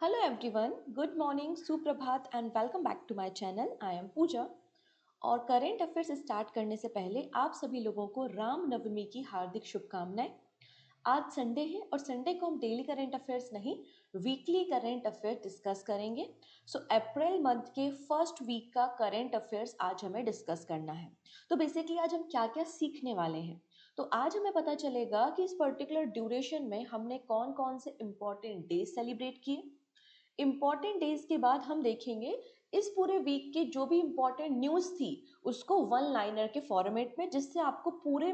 Hello everyone, good morning, सुप्रभात and welcome back to my channel. I am पूजा और current affairs start करने से पहले आप सभी लोगों को राम नवमी की हार्दिक शुभकामनाएं। आज संडे है और संडे को हम डेली करेंट अफेयर्स नहीं वीकली करेंट अफेयर डिस्कस करेंगे। सो अप्रैल मंथ के फर्स्ट वीक का करेंट अफेयर्स आज हमें डिस्कस करना है। तो बेसिकली आज हम क्या क्या सीखने वाले हैं, तो आज हमें पता चलेगा कि इस पर्टिकुलर ड्यूरेशन में हमने कौन कौन से इम्पोर्टेंट डेज सेलिब्रेट किए। इम्पॉर्टेंट डेज के बाद हम देखेंगे इस पूरे वीक के जो भी इम्पॉर्टेंट न्यूज़ थी उसको वन लाइनर के फॉर्मेट में, जिससे आपको पूरे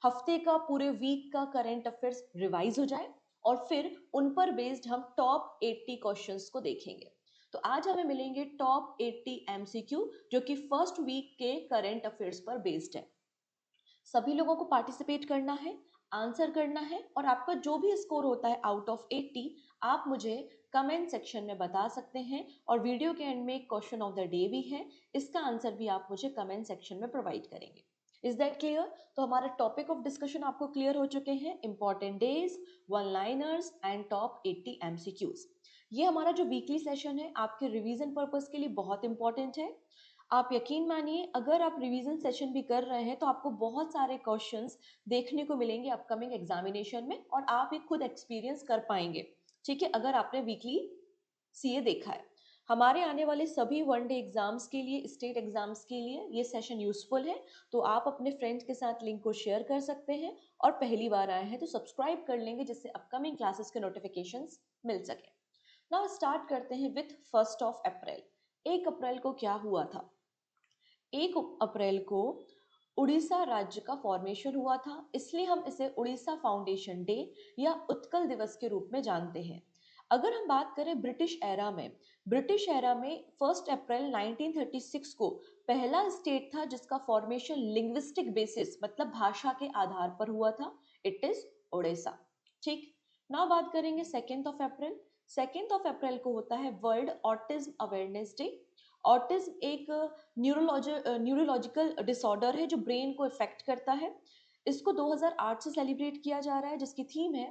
हफ्ते का पूरे वीक का करंट अफेयर्स रिवाइज हो जाए और फिर उन पर बेस्ड हम टॉप 80 क्वेश्चंस को देखेंगे। तो आज हमें मिलेंगे टॉप 80 एमसीक्यू जो कि फर्स्ट वीक के करंट अफेयर्स पर बेस्ड है। सभी लोगों को पार्टिसिपेट करना है, आंसर करना है और आपका जो भी स्कोर होता है आउट ऑफ 80 आप मुझे कमेंट सेक्शन में बता सकते हैं। और वीडियो के एंड में एक क्वेश्चन ऑफ द डे भी है, इसका आंसर भी आप मुझे कमेंट सेक्शन में प्रोवाइड करेंगे। Is that clear? तो हमारा टॉपिक ऑफ डिस्कशन आपको क्लियर हो चुके हैं, important days, one liners and top 80 MCQs. ये हमारा जो वीकली सेशन है आपके रिवीजन पर्पस के लिए बहुत इंपॉर्टेंट है। आप यकीन मानिए अगर आप रिवीजन सेशन भी कर रहे हैं तो आपको बहुत सारे क्वेश्चंस देखने को मिलेंगे अपकमिंग एग्जामिनेशन में और आप ये खुद एक्सपीरियंस कर पाएंगे। ठीक है, अगर आपने वीकली सीए देखा है। हमारे आने वाले सभी वनडे एग्जाम्स के लिए, स्टेट एग्जाम्स के लिए ये सेशन यूजफुल है, तो आप अपने फ्रेंड्स के साथ लिंक को शेयर कर सकते हैं और पहली बार आए हैं तो सब्सक्राइब कर लेंगे जिससे अपकमिंग क्लासेस के नोटिफिकेशंस मिल सके। नाउ स्टार्ट करते हैं विथ 1 अप्रैल। 1 अप्रैल को क्या हुआ था? 1 अप्रैल को उड़ीसा राज्य का फॉर्मेशन हुआ था, इसलिए हम इसे उड़ीसा फाउंडेशन डे या उत्कल दिवस के रूप में जानते हैं। अगर हम बात करें ब्रिटिश एरा में, ब्रिटिश एरा में 1 अप्रैल 1936 को पहला स्टेट था जिसका फॉर्मेशन लिंग्विस्टिक बेसिस मतलब भाषा के आधार पर हुआ था, इट इज उड़ीसा। ठीक, ना बात करेंगे 2 अप्रैल। 2 अप्रैल को होता है world autism awareness day. Autism एक न्यूरोलॉजिकल डिसऑर्डर है जो ब्रेन को इफेक्ट करता है। इसको 2008 से सेलिब्रेट किया जा रहा है जिसकी थीम है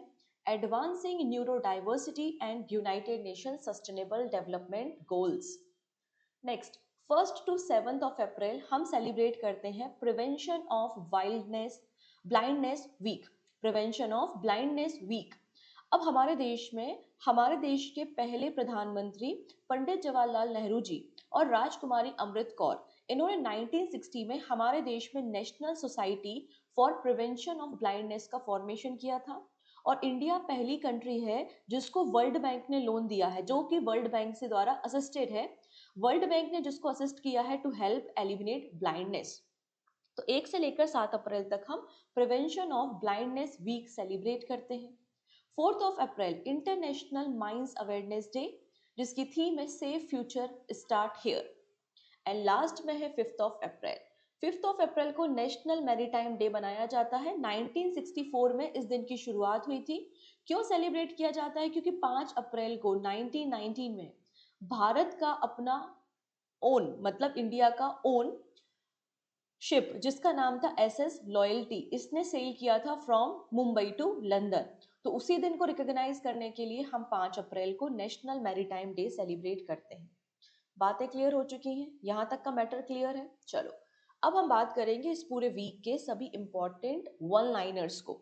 advancing neuro diversity and united nation sustainable development goals. Next, 1 to 7 April हम सेलिब्रेट करते हैं prevention of wildness blindness week. Prevention of blindness week. अब हमारे देश के पहले प्रधानमंत्री पंडित जवाहरलाल नेहरू जी और राजकुमारी अमृत कौर, इन्होंने 1960 में हमारे देश में national society for prevention of blindness का फॉर्मेशन किया था। और इंडिया पहली कंट्री है जिसको वर्ल्ड बैंक ने लोन दिया है, जो कि वर्ल्ड बैंक से द्वारा असिस्टेड है। वर्ल्ड बैंक ने जिसको असिस्ट किया है टू हेल्प एलिमिनेट ब्लाइंडनेस। तो 1 से लेकर 7 अप्रैल तक हम prevention of blindness week celebrate करते हैं। 4 April international mines awareness day जिसकी थीम है safe future start here. And last में है 5 अप्रैल। 5 अप्रैल को नेशनल मैरीटाइम डे बनाया जाता है। 1964 में इस दिन की शुरुआत हुई थी। क्यों सेलिब्रेट किया जाता है? क्योंकि 5 अप्रैल को 1919 में भारत का अपना ओन मतलब इंडिया का ओन शिप जिसका नाम था एसएस लॉयल्टी, इसने सेल किया था फ्रॉम मुंबई टू लंदन। तो उसी दिन को रिकॉग्नाइज करने के लिए हम 5 अप्रैल को नेशनल मैरीटाइम डे सेलिब्रेट करते हैं। बातें क्लियर हो चुकी हैं, यहाँ तक का मैटर क्लियर है। चलो अब हम बात करेंगे इस पूरे वीक के सभी इंपॉर्टेंट वन लाइनर्स को।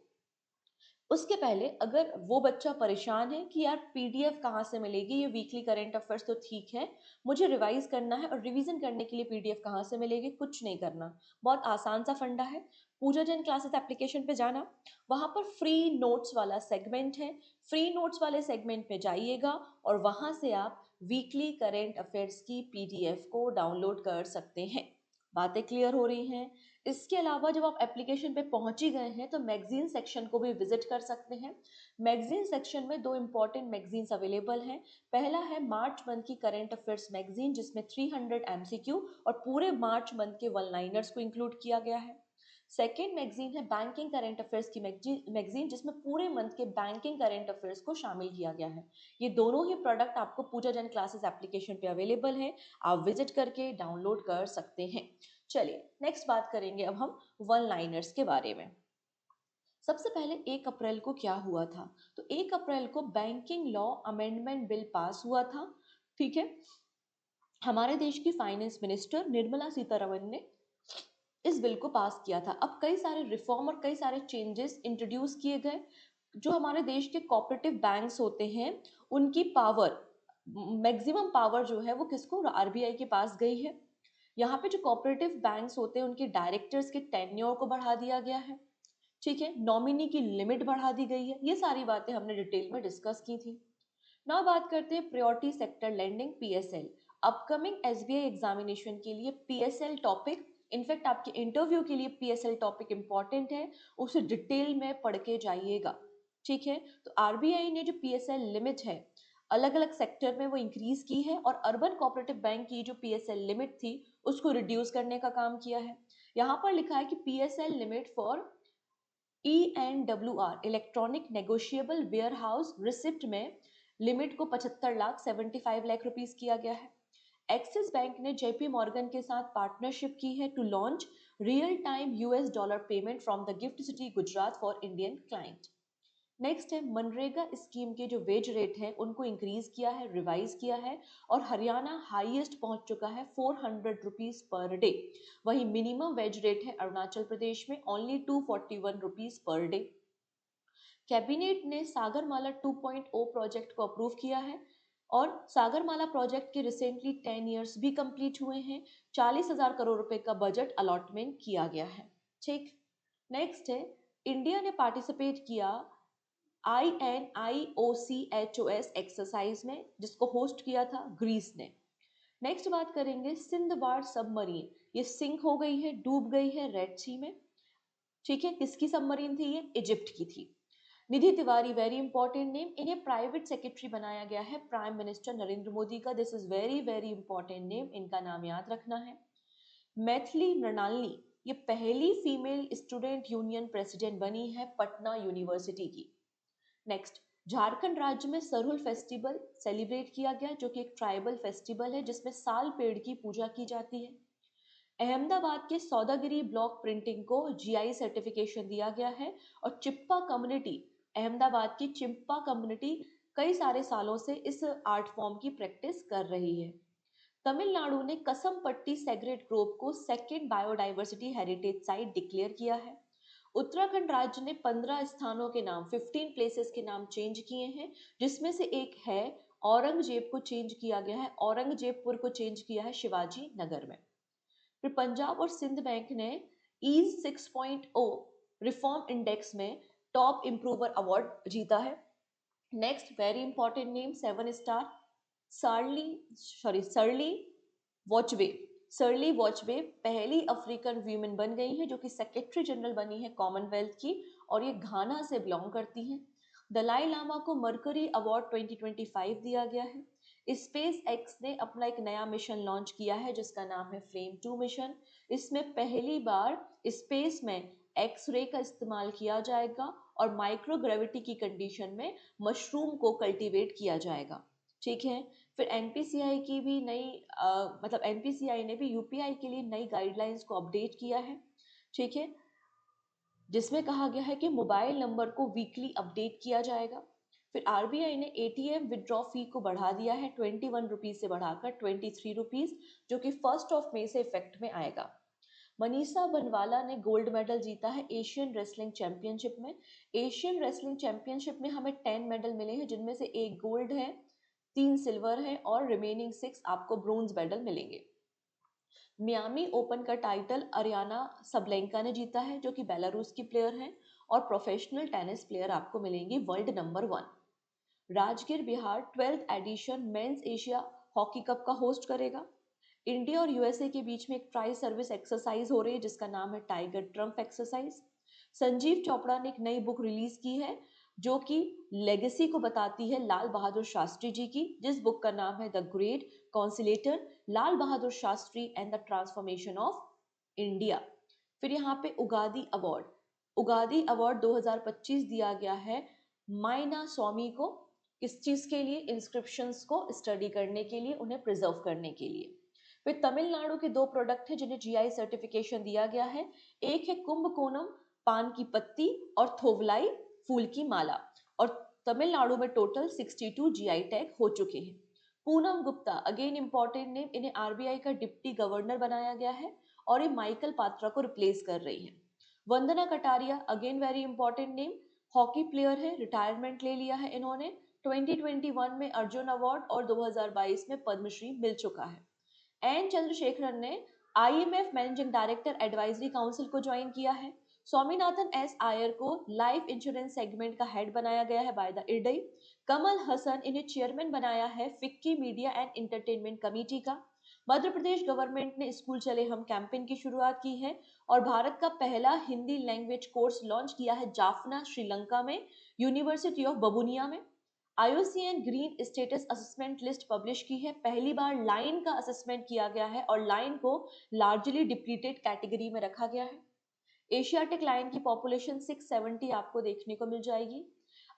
उसके पहले अगर वो बच्चा परेशान है कि यार पीडीएफ कहाँ से मिलेगी, ये वीकली करंट अफेयर्स तो ठीक है, मुझे रिवाइज करना है और रिवीजन करने के लिए पीडीएफ कहाँ से मिलेगी, कुछ नहीं करना, बहुत आसान सा फंडा है। पूजा जैन क्लासेस एप्लीकेशन पे जाना, वहाँ पर फ्री नोट्स वाला सेगमेंट है, फ्री नोट्स वाले सेगमेंट पे जाइएगा और वहाँ से आप वीकली करंट अफेयर्स की पीडीएफ को डाउनलोड कर सकते हैं। बातें क्लियर हो रही हैं? इसके अलावा जब आप एप्लीकेशन पे पहुंच ही गए हैं तो मैगजीन सेक्शन को भी विजिट कर सकते हैं। मैगजीन सेक्शन में 2 इंपॉर्टेंट मैगजीन्स अवेलेबल हैं। पहला है मार्च मंथ की करंट अफेयर्स मैगजीन जिसमें 300 एमसीक्यू और पूरे मार्च मंथ के वन लाइनर्स को इंक्लूड किया गया है। सेकेंड मैगजीन है बैंकिंग करंट अफेयर्स की मैगजीन जिसमें पूरे मंथ के बैंकिंग करंट अफेयर्स को शामिल किया गया है। ये दोनों ही प्रोडक्ट आपको पूजा जैन क्लासेस एप्लीकेशन पे अवेलेबल है, आप विजिट करके डाउनलोड कर सकते हैं। चलिए नेक्स्ट बात करेंगे अब हम वन लाइनर्स के बारे में। सबसे पहले 1 अप्रैल को क्या हुआ था? तो तो 1 अप्रैल को banking law amendment bill pass हुआ था, ठीक है। हमारे देश की फाइनेंस मिनिस्टर निर्मला सीतारमण ने इस बिल को पास किया था। अब कई सारे रिफॉर्म और कई सारे चेंजेस इंट्रोड्यूस किए गए। जो हमारे देश के कोऑपरेटिव बैंक्स होते हैं उनकी पावर, मैक्सिमम पावर जो है वो किसको, आरबीआई के पास गई है। यहाँ पे जो कोऑपरेटिव बैंक्स होते हैं उनके डायरेक्टर्स के टेन्योर को बढ़ा दिया गया है, ठीक है। नॉमिनी की लिमिट बढ़ा दी गई है। ये सारी बातें हमने डिटेल में डिस्कस की थी। नाउ बात करते हैं priority sector lending PSL. Upcoming SBI examination के लिए पीएसएल टॉपिक, इनफैक्ट आपके इंटरव्यू के लिए पीएसएल टॉपिक इंपॉर्टेंट है, उसे डिटेल में पढ़ के जाइएगा, ठीक है। तो आरबीआई ने जो पीएसएल लिमिट है अलग अलग सेक्टर में वो इंक्रीज की है, और अर्बन कोऑपरेटिव बैंक की जो पीएसएल लिमिट थी उसको रिड्यूस करने का काम किया है। यहाँ पर लिखा है कि PSL limit for ENWR electronic negotiable warehouse receipt में लिमिट को 75 लाख 75 लाख रुपीस किया गया है। एक्सिस बैंक ने जेपी मॉर्गन के साथ पार्टनरशिप की है to launch real time US dollar payment from the GIFT city Gujarat for Indian client. Next है मनरेगा स्कीम के जो वेज रेट है उनको इंक्रीज किया है, रिवाइज किया है, और हरियाणा हाईएस्ट पहुंच चुका है 400 रुपीज पर डे। वहीं मिनिमम वेज रेट है अरुणाचल प्रदेश में only 241 rupees per day. Cabinet ने सागरमाला 2.0 प्रोजेक्ट को अप्रूव किया है, और सागरमाला प्रोजेक्ट के रिसेंटली 10 इयर्स भी कंप्लीट हुए हैं। 40,000 करोड़ रुपए का बजट अलॉटमेंट किया गया है, ठीक। नेक्स्ट है इंडिया ने पार्टिसिपेट किया INIOCHOS एक्सरसाइज में, जिसको होस्ट किया था ग्रीस ने। नेक्स्ट बात करेंगे सिंधबाड़ सबमरीन, ये सिंक हो गई है, डूब गई है रेड सी में, ठीक है। किसकी सबमरीन थी ये, इजिप्ट की थी। निधि तिवारी वेरी इंपॉर्टेंट नेम, इन्हें प्राइवेट सेक्रेटरी बनाया गया है प्राइम मिनिस्टर नरेंद्र मोदी का। This is very very important name, इनका नाम याद रखना है। मैथिली मृणालिनी ये पहली फीमेल स्टूडेंट यूनियन प्रेसिडेंट बनी है पटना यूनिवर्सिटी की। नेक्स्ट, झारखंड राज्य में सरहुल फेस्टिवल सेलिब्रेट किया गया, जो कि एक ट्राइबल फेस्टिवल है जिसमें साल पेड़ की पूजा की जाती है। अहमदाबाद के सौदागिरी ब्लॉक प्रिंटिंग को जीआई सर्टिफिकेशन दिया गया है, और चिप्पा कम्युनिटी, अहमदाबाद की चिप्पा कम्युनिटी कई सारे सालों से इस आर्ट फॉर्म की प्रैक्टिस कर रही है। तमिलनाडु ने कसमपट्टी सेग्रेड ग्रोव को second biodiversity heritage site declare किया है। उत्तराखंड राज्य ने 15 स्थानों के नाम, 15 प्लेसेस के नाम चेंज किए हैं, जिसमें से एक है औरंगजेब को चेंज किया गया है, औरंगजेबपुर को चेंज किया है शिवाजी नगर में। फिर पंजाब और सिंध बैंक ने ईज 6.0 रिफॉर्म इंडेक्स में टॉप इंप्रूवर अवार्ड जीता है। Next very important name 7 star सरली वॉचवे। सरली वॉचवे पहली अफ्रीकन वीमेन बन गई है जो कि सेक्रेटरी जनरल बनी है कॉमनवेल्थ की, और ये घाना से बिलोंग करती हैं। दलाई लामा को मर्करी अवार्ड 2025 दिया गया है। स्पेस एक्स ने अपना एक नया मिशन लॉन्च किया है जिसका नाम है फ्लेम 2 मिशन। इसमें पहली बार स्पेस में एक्सरे का इस्तेमाल किया जाएगा, और माइक्रोग्रेविटी की कंडीशन में मशरूम को कल्टीवेट किया जाएगा, ठीक है। फिर एनपीसीआई की भी नई मतलब एनपीसीआई ने भी यूपीआई के लिए नई गाइडलाइंस को अपडेट किया है, ठीक है, जिसमें कहा गया है कि मोबाइल नंबर को वीकली अपडेट किया जाएगा। फिर आरबीआई ने एटीएम विड्रॉ फी को बढ़ा दिया है 21 रुपीज से बढ़ाकर 23 रुपीज, जो कि 1 मई से इफेक्ट में आएगा। मनीषा बनवाला ने गोल्ड मेडल जीता है एशियन रेसलिंग चैंपियनशिप में। एशियन रेसलिंग चैंपियनशिप में हमें 10 मेडल मिले हैं, जिनमें से 1 गोल्ड है, 3 सिल्वर है, और रिमेनिंग 6 आपको ब्रोंज मेडल मिलेंगे। मियामी ओपन का टाइटल अरियाना सबलेंका ने जीता है, जो कि बेलारूस की प्लेयर है, और प्रोफेशनल टेनिस प्लेयर आपको मिलेंगी world number 1। Rajgir Bihar 12th edition men's Asia hockey cup का होस्ट करेगा। इंडिया और यूएसए के बीच में एक ट्राई सर्विस एक्सरसाइज हो रही है जिसका नाम है tiger Trump exercise. Sanjeev Chopra ने एक नई बुक रिलीज की है जो कि लेगेसी को बताती है लाल बहादुर शास्त्री जी की, जिस बुक का नाम है the great conciliator Lal Bahadur Shastri and the transformation of India. फिर यहाँ पे उगादी अवार्ड 2025 दिया गया है माइना स्वामी को। किस चीज के लिए, इंस्क्रिप्शंस को स्टडी करने के लिए, उन्हें प्रिजर्व करने के लिए। फिर तमिलनाडु के 2 प्रोडक्ट हैं जिन्हें जीआई सर्टिफिकेशन दिया गया है। एक है कुंभकोणम पान की पत्ती और थोवलाई फूल की माला, और तमिलनाडु में टोटल 62 जीआई टैग हो चुके हैं। Poonam Gupta again important name, इन्हें आरबीआई का डिप्टी गवर्नर बनाया गया है और ये माइकल पात्रा को रिप्लेस कर रही है। Vandana Kataria again very important name, hockey player है, रिटायरमेंट ले लिया है इन्होंने। 2021 में अर्जुन अवार्ड और 2022 में पद्मश्री मिल चुका है। एन चंद्रशेखरन ने IMF managing director advisory council को ज्वाइन किया है। स्वामीनाथन एस आयर को लाइफ इंश्योरेंस सेगमेंट का हेड बनाया गया है बाय द इरडई। कमल हसन इन्हें चेयरमैन बनाया है FICCI media and entertainment committee का। मध्य प्रदेश गवर्नमेंट ने स्कूल चले हम कैंपेन की शुरुआत की है और भारत का पहला हिंदी लैंग्वेज कोर्स लॉन्च किया है जाफना श्रीलंका में, यूनिवर्सिटी ऑफ बबुनिया में। IUCN green status assessment list publish की है, पहली बार लाइन का असेसमेंट किया गया है और लाइन को लार्जली डिप्लीटेड कैटेगरी में रखा गया है। एशियाटिक लाइन की पॉपुलेशन 670 आपको देखने को मिल जाएगी।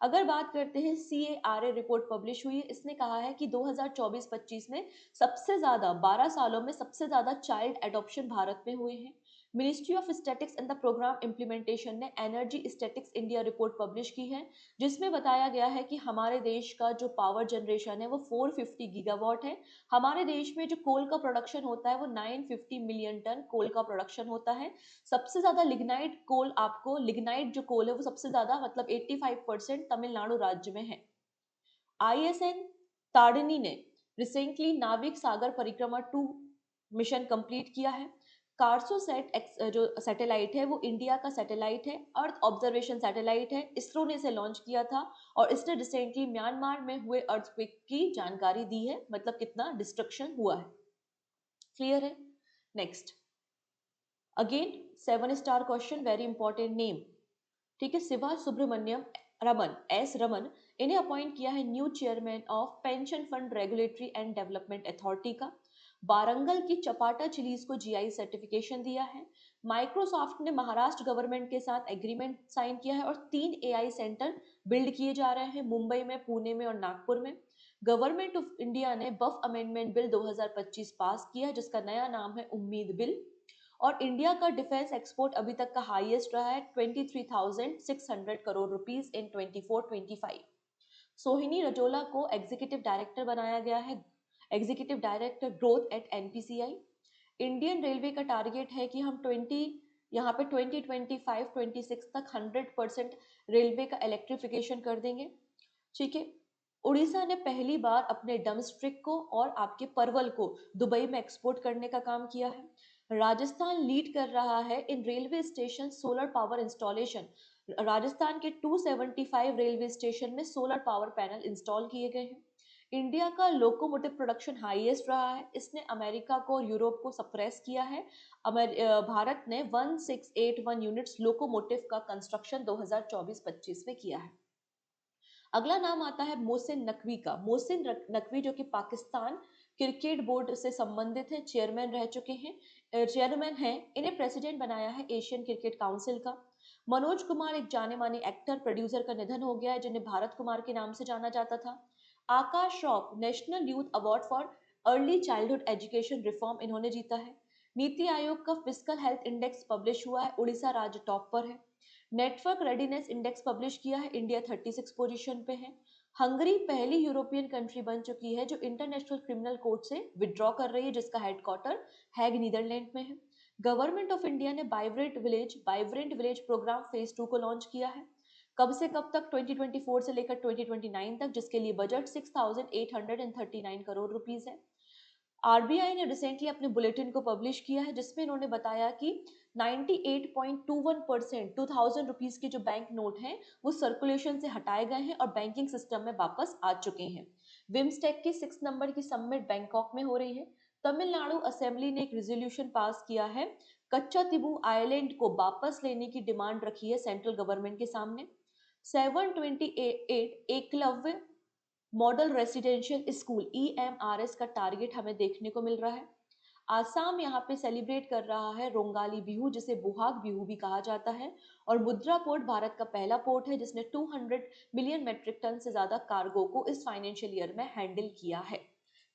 अगर बात करते हैं CARA रिपोर्ट पब्लिश हुई है, इसने कहा है कि 2024-25 में सबसे ज्यादा 12 सालों में सबसे ज्यादा चाइल्ड एडॉप्शन भारत में हुए हैं। Ministry of statistics and the programme implementation ने energy statistics India report publish की है, जिसमें बताया गया है कि हमारे देश का जो पावर जनरेशन है वो 450 गीगावाट है। हमारे देश में जो कोल का प्रोडक्शन होता है वो 950 मिलियन टन कोल का प्रोडक्शन होता है। सबसे ज्यादा लिग्नाइट कोल, आपको लिग्नाइट जो कोल है वो सबसे ज्यादा मतलब 85% तमिलनाडु राज्य में है। ISN ताड़नी ने रिसेंटली नाविक सागर परिक्रमा 2 मिशन कंप्लीट किया है। कार्सोसैट जो सैटेलाइट है वो इंडिया का सैटेलाइट है, अर्थ ऑब्जर्वेशन सैटेलाइट है, इसरो ने इसे लॉन्च किया था और इसने रिसेंटली म्यांमार में हुए अर्थक्वेक की जानकारी दी है, मतलब कितना डिस्ट्रक्शन हुआ है। क्लियर है? Next again 7 star question, very important name, ठीक है। शिवा सुब्रमण्यम रमन, एस रमन, इन्हें अपॉइंट किया है new chairman of pension fund regulatory and development authority का। वारंगल की चपाटा चिलीज को GI सर्टिफिकेशन दिया है। माइक्रोसॉफ्ट ने महाराष्ट्र गवर्नमेंट के साथ एग्रीमेंट साइन किया है और 3 AI सेंटर बिल्ड किए जा रहे हैं मुंबई में, पुणे में और नागपुर में। गवर्नमेंट ऑफ इंडिया ने बफ अमेंडमेंट बिल 2025 पास किया है जिसका नया नाम है उम्मीद बिल। और इंडिया का डिफेंस एक्सपोर्ट अभी तक का हाईएस्ट रहा है 23,600 करोड़ रुपीस इन 24-25। सोहिनी रजोला को एग्जीक्यूटिव डायरेक्टर बनाया गया है, executive director growth at NPCI। Indian railway का टारगेट है कि हम 2025-26 तक 100% रेलवे का इलेक्ट्रिफिकेशन कर देंगे, ठीक है। उड़ीसा ने पहली बार अपने डमस्ट्रिक को और आपके परवल को दुबई में एक्सपोर्ट करने का काम किया है। राजस्थान लीड कर रहा है in railway station solar power installation. Rajasthan के 275 रेलवे स्टेशन में सोलर पावर पैनल इंस्टॉल किए गए हैं। इंडिया का लोकोमोटिव प्रोडक्शन हाईएस्ट रहा है, इसने अमेरिका को और यूरोप को सप्रेस किया है। भारत ने 1681 यूनिट्स लोकोमोटिव का कंस्ट्रक्शन 2024-25 में किया है। अगला नाम आता है मोहसिन नकवी का। मोहसिन नकवी जो कि पाकिस्तान क्रिकेट बोर्ड से संबंधित है, चेयरमैन रह चुके हैं, चेयरमैन हैं, इन्हें प्रेसिडेंट बनाया है एशियन क्रिकेट काउंसिल का। मनोज कुमार एक जाने माने एक्टर प्रोड्यूसर का निधन हो गया है जिन्हें भारत कुमार के नाम से जाना जाता था। Akash Shroff national youth award for early childhood education reform इन्होंने जीता है। नीति आयोग का फिजिकल हेल्थ इंडेक्स पब्लिश हुआ है, उड़ीसा राज्य टॉप पर है। नेटवर्क रेडीनेस इंडेक्स पब्लिश किया है, इंडिया 36 पोजीशन पे है। हंगरी पहली यूरोपियन कंट्री बन चुकी है जो इंटरनेशनल क्रिमिनल कोर्ट से विड्रॉ कर रही है, जिसका हेडक्वार्टर हैग नीदरलैंड में है। गवर्नमेंट ऑफ इंडिया ने वाइब्रेंट विलेज प्रोग्राम फेज 2 को लॉन्च किया है। कब से कब तक? 2024 से लेकर 2029 तक, जिसके लिए बजट 6,839 करोड़ रुपीस है। RBI ने रिसेंटली अपने बुलेटिन को पब्लिश किया है जिसमें इन्होंने बताया कि 98.21% 2000 रुपीज के जो बैंक नोट हैं वो सर्कुलेशन से हटाए गए हैं और बैंकिंग सिस्टम में वापस आ चुके हैं। विम्सटेक की 6 नंबर की समिट बैंकॉक में हो रही है। तमिलनाडु असेंबली ने एक रेजोल्यूशन पास किया है, कच्चातिबू आइलैंड को वापस लेने की डिमांड रखी है सेंट्रल गवर्नमेंट के सामने। 728 Eklavya model residential school EMRS का टारगेट हमें देखने को मिल रहा है। आसाम यहाँ पे सेलिब्रेट कर रहा है रोंगाली बिहू, जिसे बुहाग बिहू भी कहा जाता है। और मुद्रा पोर्ट भारत का पहला पोर्ट है जिसने 200 मिलियन मेट्रिक टन से ज्यादा कार्गो को इस फाइनेंशियल ईयर में हैंडल किया है।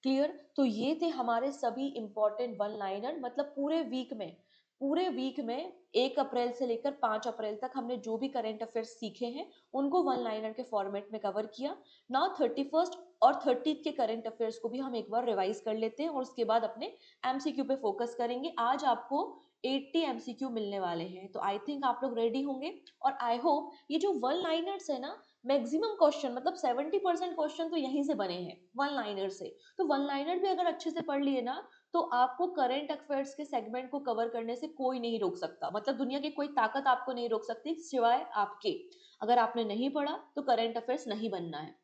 क्लियर? तो ये थे हमारे सभी इंपॉर्टेंट वन लाइनर, मतलब पूरे वीक में पूरे वीक में 1 अप्रैल से लेकर 5 अप्रैल तक हमने जो भी करंट अफेयर्स सीखे हैं उनको वन लाइनर के फॉर्मेट में कवर किया। नाउ 31st और 30th के करंट अफेयर्स को भी हम एक बार रिवाइज कर लेते हैं और उसके बाद अपने एमसीक्यू पे फोकस करेंगे। आज आपको 80 एमसीक्यू मिलने वाले हैं, तो आई थिंक आप लोग रेडी होंगे। और आई होप ये जो वन लाइनर्स है ना, मैक्सिमम क्वेश्चन मतलब 70% क्वेश्चन तो यहीं से बने हैं वन लाइनर से। तो वन लाइनर भी अगर अच्छे से पढ़ लिए ना, तो आपको करंट अफेयर्स के सेगमेंट को कवर करने से कोई नहीं रोक सकता। मतलब दुनिया की कोई ताकत आपको नहीं रोक सकती सिवाय आपके। अगर आपने नहीं पढ़ा तो करंट अफेयर्स नहीं बनना है।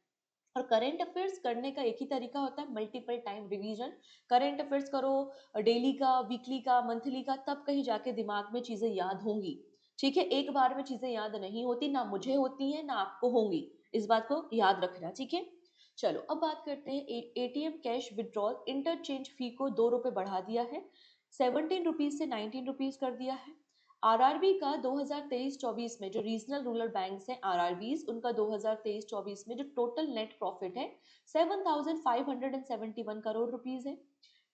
और करंट अफेयर्स करने का एक ही तरीका होता है, multiple time revision. Current affairs करो डेली का, वीकली का, मंथली का, तब कहीं जाके दिमाग में चीजें याद होंगी। ठीक है, एक बार में चीजें याद नहीं होती, ना मुझे होती है ना आपको होंगी, इस बात को याद रखना। ठीक है, चलो अब बात करते हैं एटीएम कैश विड्रॉल इंटरचेंज फी को 2 रुपए बढ़ा दिया है, 17 रुपीज से 19 रुपीज कर दिया है। आरआरबी का 2023-24 में जो रीजनल रूरल बैंक्स हैं आरआरबीज, उनका 2023-24 में जो टोटल नेट प्रॉफिट है 7,571 करोड़ रुपीज है।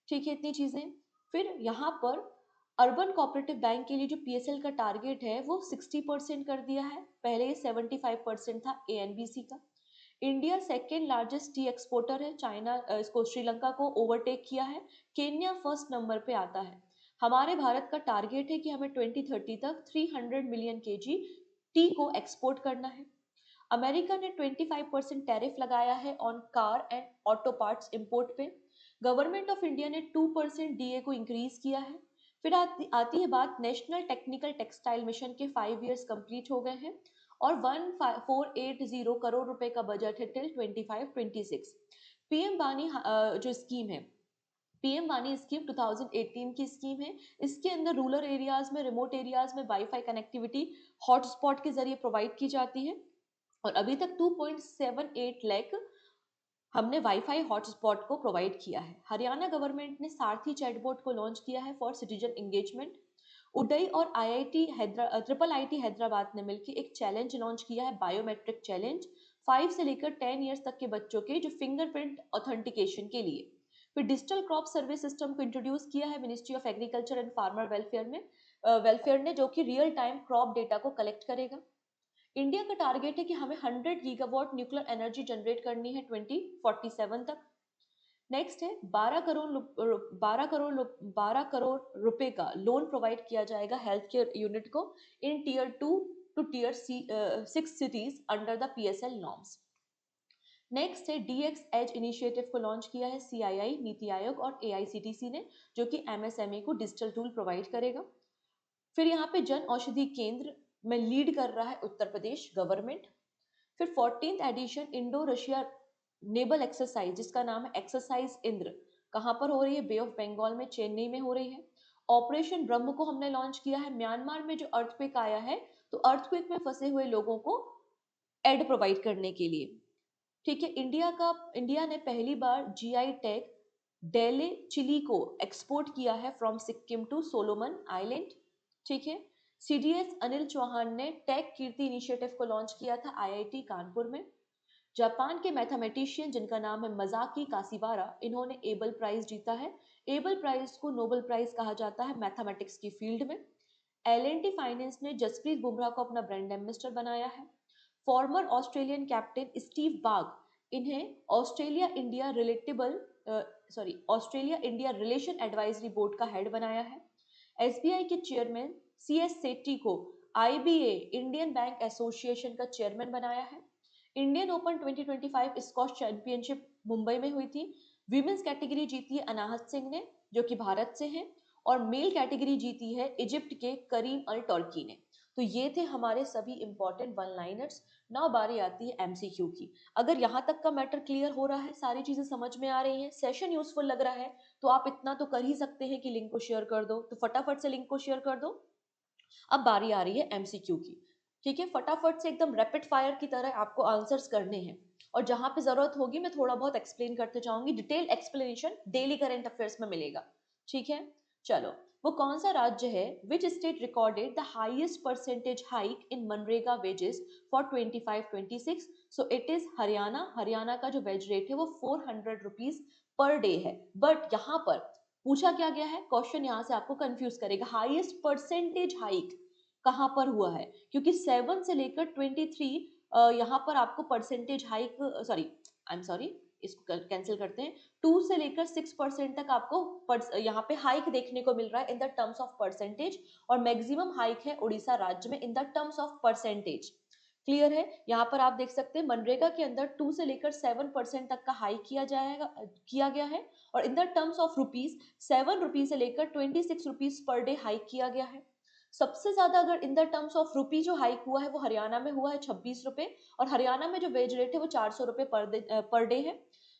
ठीक है, इतनी चीजें। फिर यहाँ पर अर्बन कोऑपरेटिव बैंक के लिए जो पीएसएल का टारगेट है वो 60% कर दिया है, पहले ये 75% था एएनबीसी का। India second largest T exporter है, चाइना इसको श्रीलंका को ओवरटेक किया है। केन्या फर्स्ट नंबर पे आता है। हमारे भारत का टारगेट है कि हमें 2030 तक 300 मिलियन केजी टी को एक्सपोर्ट करना है। अमेरिका ने 25% टैरिफ लगाया है on car and auto parts import पे। गवर्नमेंट ऑफ इंडिया ने 2% डीए को इंक्रीज किया है। फिर आती है बात नेशनल टेक्निकल टेक्सटाइल मिशन के 5 इयर्स कंप्लीट हो गए हैं और 1480 करोड़ रुपए का बजट है टिल 25-26। पीएम वानी जो स्कीम है, पीएम वानी स्कीम 2018 की स्कीम है। इसके अंदर रूरल एरियाज में, रिमोट एरियाज में वाईफाई कनेक्टिविटी हॉटस्पॉट के जरिए प्रोवाइड की जाती है और अभी तक 2.78 लाख हमने वाईफाई हॉटस्पॉट को प्रोवाइड किया है। हरियाणा गवर्नमेंट ने सारथी चैटबॉट को लॉन्च किया है फॉर सिटीजन एंगेजमेंट। उडई और ट्रिपल आईटी हैदराबाद ने मिलकर एक चैलेंज लॉन्च किया है, बायोमेट्रिक चैलेंज, 5 से लेकर 10 ईयर्स तक के बच्चों के जो फिंगरप्रिंट ऑथेंटिकेशन के लिए। फिर डिजिटल क्रॉप सर्वे सिस्टम को इंट्रोड्यूस किया है ministry of agriculture and farmer welfare ने, जो कि रियल टाइम क्रॉप डेटा को कलेक्ट करेगा। इंडिया का टारगेट है कि हमें 100 गीगावाट न्यूक्लियर एनर्जी जनरेट करनी है 2047 तक। नेक्स्ट है 12 करोड़ रुपए का लोन प्रोवाइड किया जाएगा हेल्थ केयर यूनिट को in tier 2 to tier 6 cities under the PSL norms. Next है डीएक्स एज इनिशिएटिव को लॉन्च किया है सीआईआई, नीति आयोग और एआईसीटीसी ने, जो कि एमएसएमई को डिजिटल टूल प्रोवाइड करेगा। फिर यहाँ पे जन औषधि केंद्र में लीड कर रहा है उत्तर प्रदेश गवर्नमेंट। फिर 14th edition Indo Russia naval exercise, जिसका नाम है एक्सरसाइज इंद्र, कहाँ पर हो रही है? बे ऑफ बंगाल में, चेन्नई में हो रही है। ऑपरेशन ब्रह्म को हमने लॉन्च किया है म्यांमार में जो अर्थक्वेक आया है, तो अर्थक्वेक में फंसे हुए लोगों को एड प्रोवाइड करने के लिए। ठीक है, इंडिया ने पहली बार जीआई टैग डेले चिली को एक्सपोर्ट किया है from Sikkim to Solomon island. ठीक है, सीडीएस अनिल चौहान ने टेक कीर्ति इनिशिएटिव को लॉन्च किया था आईआईटी कानपुर में। जापान के मैथमेटिशियन जिनका नाम है मजाकी कासीवारा, इन्होंने एबल प्राइज जीता है। एबल प्राइज को नोबेल प्राइज कहा जाता है मैथमेटिक्स की फील्ड में। एल&टी फाइनेंस ने जसप्रीत बुमराह को अपना ब्रांड एम्बेसडर बनाया है। फॉर्मर ऑस्ट्रेलियन कैप्टन स्टीव बाग, इन्हें Australia India relation advisory board का हेड बनाया है। एसबीआई के चेयरमैन सीएस सेट्टी को आईबीए इंडियन बैंक एसोसिएशन का चेयरमैन बनाया है। Indian open 2025 squash championship Mumbai में हुई थी। विमेंस कैटेगरी जीती है अनाहत सिंह ने, जो कि भारत से हैं, और मेल कैटेगरी जीती है इजिप्ट के करीम अल टर्की ने। तो ये थे हमारे सभी इंपॉर्टेंट वन लाइनर्स। नाउ बारी आती है एमसीक्यू की। अगर यहाँ तक का मैटर क्लियर हो रहा है, सारी चीजें समझ में आ रही हैं, सेशन यूजफुल लग रहा है, तो आप इतना तो कर ही सकते हैं कि लिंक को शेयर कर दो। तो फटाफट से लिंक को शेयर कर दो। अब बारी आ रही है एमसीक्यू की। ठीक है, फटाफट से एकदम रैपिड फायर की तरह आपको आंसर्स करने हैं और जहां पे जरूरत होगी मैं थोड़ा बहुत एक्सप्लेन करते जाऊंगी। Detail explanation daily current affairs में मिलेगा। ठीक है, चलो, वो कौन सा राज्य है which state recorded the highest percentage hike in MNREGA wages for 25-26? So it is Haryana. Haryana का जो वेज रेट है वो 400 रुपीज पर डे है। बट यहाँ पर पूछा क्या गया है, क्वेश्चन यहाँ से आपको कंफ्यूज करेगा, हाईएस्ट परसेंटेज हाइक कहाँ पर हुआ है, क्योंकि 7 से लेकर 23 यहाँ पर आपको percentage hike, sorry I am sorry, इसको कैंसिल करते हैं, 2 से लेकर 6% तक आपको यहाँ पे हाइक देखने को मिल रहा है in the terms of percentage, और मैक्सिमम हाइक है उड़ीसा राज्य में in the terms of percentage. Clear है, यहाँ पर आप देख सकते हैं मनरेगा के अंदर 2 से लेकर 7% तक का हाइक किया गया है, और in the terms of rupees 7 rupees से लेकर 26 रुपीज पर डे हाइक किया गया है। सबसे ज्यादा अगर in the terms of rupee जो हाइक हुआ है वो हरियाणा में हुआ है 26 रुपए, और हरियाणा में जो वेज रेट है वो 400 रुपए पर डे है।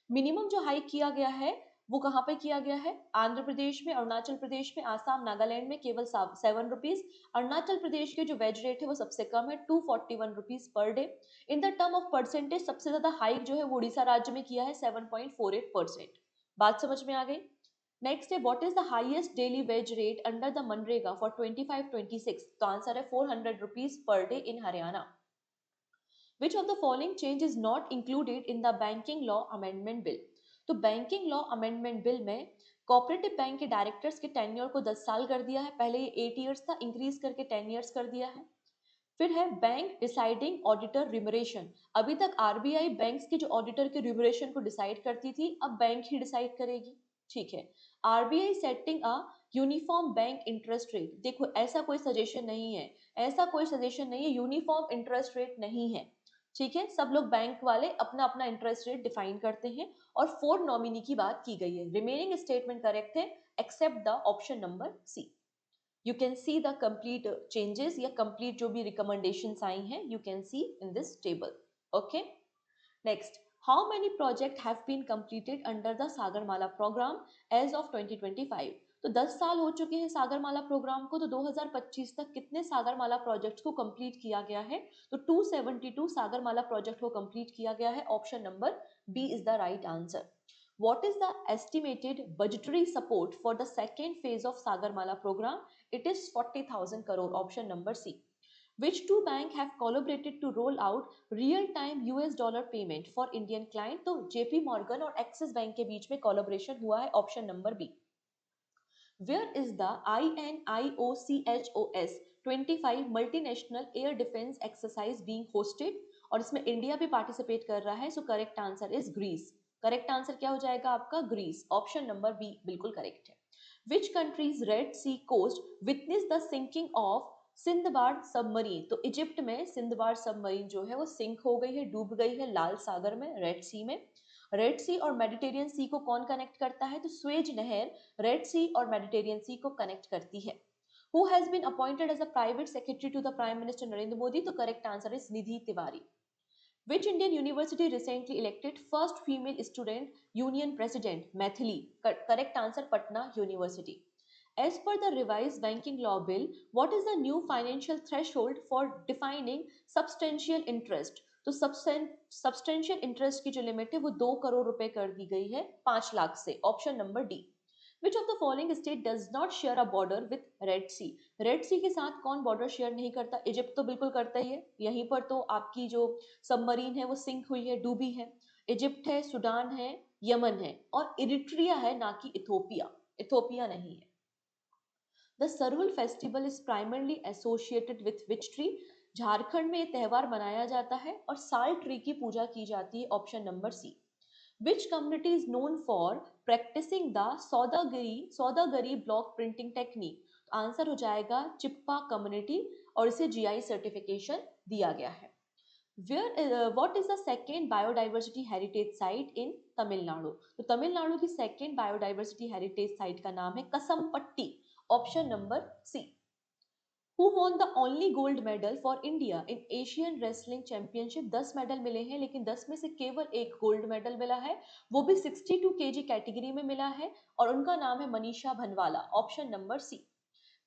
मिनिमम जो हाइक किया गया है वो कहाँ पे किया गया है, आंध्र प्रदेश में, अरुणाचल प्रदेश में, आसाम, नागालैंड में केवल 7 रुपीज। अरुणाचल प्रदेश के जो वेज रेट है वो सबसे कम है 241 rupees per day. In the term of percentage सबसे ज्यादा हाइक जो है वो उड़ीसा राज्य में किया है 7.48%। बात समझ में आ गई। नेक्स्ट है, what is the highest daily wage rate under the MNREGA for 25-26? तो आंसर है 400 rupees per day in Haryana. Which of the following change is not included in the banking law amendment bill? तो बैंकिंग लॉ अमेंडमेंट बिल में cooperative bank के directors के tenure को 10 साल कर दिया है, पहले ये 8 इयर्स था, इंक्रीज करके 10 इयर्स कर दिया है। फिर है बैंक डिसाइडिंग ऑडिटर रिमरेशन, अभी तक आरबीआई बैंक्स के जो ऑडिटर के रिमरेशन को डिसाइड करती थी, अब बैंक ही डिसाइड करेगी। ठीक है, RBI setting a uniform bank interest rate, देखो ऐसा कोई सजेशन नहीं है, ऐसा कोई सजेशन नहीं है, यूनिफॉर्म इंटरेस्ट रेट नहीं है। ठीक है, सब लोग बैंक वाले अपना अपना इंटरेस्ट रेट डिफाइन करते हैं, और 4 नॉमिनी की बात की गई है। रिमेनिंग स्टेटमेंट करेक्ट है except the option number C. You can see the complete changes या complete जो भी recommendations आई हैं, you can see in this table. Okay. Next, how many projects have been completed under the Sagarmala program as of 2025? तो 10 साल हो चुके हैं Sagarmala programme को, तो 2025 तक कितने सागरमाला प्रोजेक्ट्स को कंप्लीट किया गया है? तो 272 सागरमाला प्रोजेक्ट को कंप्लीट किया गया है। Option number B is the right answer. What is the estimated budgetary support for the second phase of Sagarmala program? It is 40,000 crore. Option number C. Which two banks have collaborated to roll out real-time US dollar payment for Indian client? तो JP Morgan और Axis Bank के बीच में collaboration हुआ है। Option number B. Where is the INIOCHOS 25 multinational air defense exercise being hosted? और इसमें India भी पार्टिसिपेट कर रहा है, so correct answer is Greece. Correct answer क्या हो जाएगा आपका? ग्रीस। ऑप्शन नंबर बी बिल्कुल करेक्ट है। Which countries Red Sea coast witness the sinking of Sindbad submarine? तो इजिप्ट में सिंदबाड़ सबमरीन जो है वो सिंक हो गई है, डूब गई है लाल सागर में, रेड सी में। रेड सी और मेडिटेरियन सी को कौन कनेक्ट करता है? तो स्वेज नहर रेड सी और मेडिटेरियन सी को कनेक्ट करती है। Who has been appointed as a private secretary to the Prime Minister Narendra Modi? तो correct answer is Nidhi Tiwari. Which Indian university recently elected first female student union president? Maithili. Correct answer Patna University. As per the revised banking law bill, what is the new financial threshold for defining substantial interest? तो substantial interest की जो limit है वो 2 करोड़ रुपए कर दी गई है 5 लाख से। Option number D. Which of the following state does not share a border with Red Sea? Red Sea के साथ कौन बॉर्डर शेयर नहीं करता? इजिप्ट तो बिल्कुल करता ही है, यहीं पर तो आपकी जो सबमरीन है वो सिंक हुई है, डूबी है। इजिप्ट है, सूडान है, यमन है, और इरिट्रिया है, ना कि इथोपिया। इथोपिया नहीं है। The Sarhul festival is primarily associated with which tree? Jharkhand में ये त्यौहार मनाया जाता है और साल ट्री की पूजा की जाती है। Option number C. Which community is known for practicing the Saudagiri block printing technique? Answer हो जाएगा चिप्पा कम्युनिटी, और इसे जीआई सर्टिफिकेशन दिया गया है। What is the second biodiversity heritage site in Tamil Nadu? तो तमिलनाडु की सेकेंड बायोडाइवर्सिटी हेरिटेज साइट का नाम है Kasampatti. Option number C. Who won the only gold medal for India in Asian Wrestling Championship? 10 medal मिले हैं, लेकिन 10 में से केवल एक गोल्ड मेडल मिला है, वो भी 62 kg कैटेगरी में मिला है, और उनका नाम है Manisha Bhanwala. Option number C.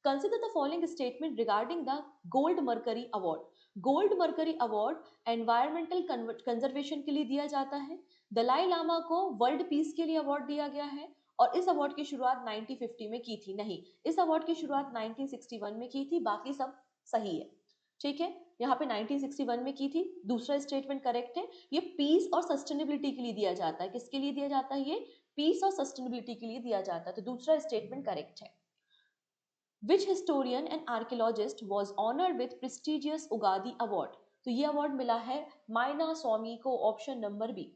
Consider the following statement regarding the Gold Mercury Award. Gold mercury award environmental conservation के लिए दिया जाता है। दलाई लामा को वर्ल्ड पीस के लिए अवार्ड दिया गया है, और इस अवार्ड की शुरुआत 1950 में की थी। नहीं, इस अवार्ड की शुरुआत 1961 में की थी, बाकी सब सही है। ठीक है, यहाँ पे 1961 में की थी। दूसरा स्टेटमेंट करेक्ट है। ये पीस और सस्टेनेबिलिटी के लिए दिया जाता है। किसके लिए दिया जाता है? ये पीस और सस्टेनेबिलिटी के लिए दिया जाता है। तो दूसरा स्टेटमेंट करेक्ट है। Which historian and archaeologist was honored with prestigious Ugadi award? तो ये अवार्ड मिला है माइना स्वामी को, ऑप्शन नंबर बी।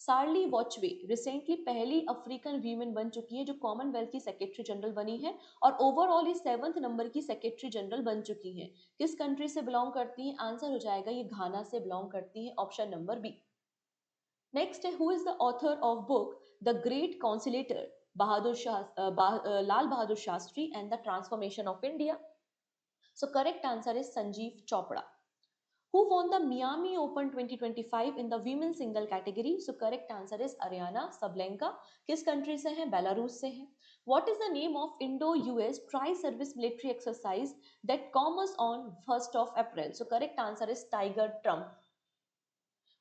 सार्ली वॉचवे रिसेंटली पहली अफ्रीकन वीमेन बन चुकी है जो कॉमनवेल्थ की सेक्रेटरी जनरल बनी है और ओवरऑल ये 7th नंबर की सेक्रेटरी जनरल बन चुकी हैं। किस कंट्री से बिलोंग करती हैं? आंसर हो जाएगा ये घाना से बिलोंग करती हैं, ऑप्शन नंबर बी। नेक्स्ट है, who is the author of book the great conciliator Lal Bahadur Shastri and the transformation of India? So correct answer is Sanjeev Chopra. Who won the Miami Open 2025 in the women single category? So correct answer is Ariana Sablenka. किस country से हैं? Belarus से हैं। What is the name of Indo-US tri-service military exercise that commenced on 1st of April? So correct answer is Tiger Trump.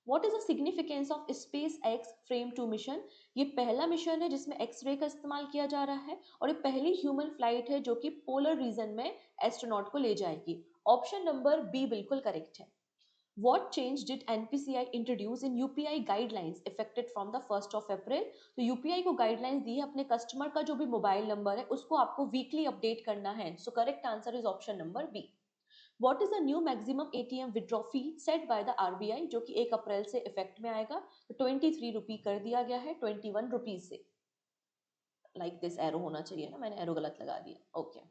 What is the significance of SpaceX Frame 2 mission? ये पहला mission है जिसमें x ray का इस्तेमाल किया जा रहा है और ये पहली ह्यूमन फ्लाइट है जो कि पोलर रीजन में एस्ट्रोनॉट को ले जाएगी। ऑप्शन नंबर बी बिल्कुल करेक्ट है। What change did NPCI introduce in UPI guidelines effective from the 1st of April? तो UPI को गाइडलाइंस दी है अपने कस्टमर का जो भी मोबाइल नंबर है उसको आपको वीकली अपडेट करना है। So correct answer is option number B. What is the new maximum ATM withdrawal fee set by the RBI जो कि 1 अप्रैल से इफेक्ट में आएगा? तो 23 रुपी कर दिया गया है 21 रुपीज से। लाइक दिस एरो होना चाहिए ना, मैंने एरो गलत लगा दिया। Okay.